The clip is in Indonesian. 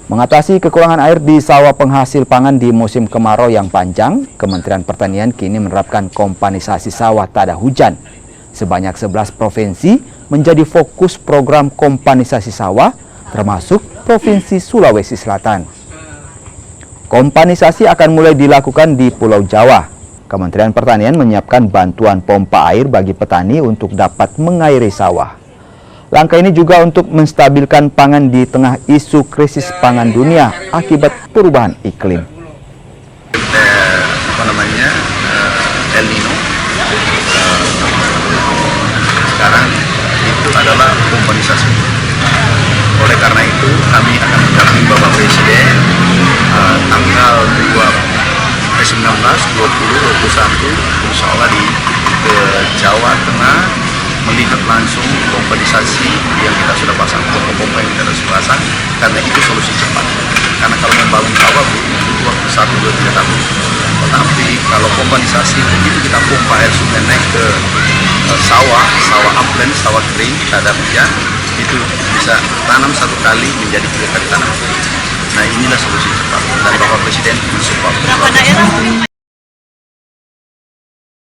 Mengatasi kekurangan air di sawah penghasil pangan di musim kemarau yang panjang, Kementerian Pertanian kini menerapkan kompanisasi sawah tak ada hujan. Sebanyak 11 provinsi menjadi fokus program kompanisasi sawah, termasuk Provinsi Sulawesi Selatan. Kompanisasi akan mulai dilakukan di Pulau Jawa. Kementerian Pertanian menyiapkan bantuan pompa air bagi petani untuk dapat mengairi sawah. Langkah ini juga untuk menstabilkan pangan di tengah isu krisis pangan dunia akibat perubahan iklim. El Nino. Sekarang itu adalah kompanisasi. Oleh karena itu kami akan mendampingi Bapak Presiden tanggal 19, 20, 21 insya Allah di Jawa Tengah, melihat langsung kompanisasi yang kita sudah pasang, pompa-pompa yang kita sudah pasang, karena itu solusi cepat. Karena kalau membangun sawah butuh waktu 1, 2, 3 tahun. Tetapi kalau kompanisasi, begitu kita pompa air sungai naik ke sawah upland, sawah kering, kita ada hujan, itu bisa tanam 1 kali menjadi 3 kali tanam. Nah inilah solusi cepat dari Bapak Presiden mensupport.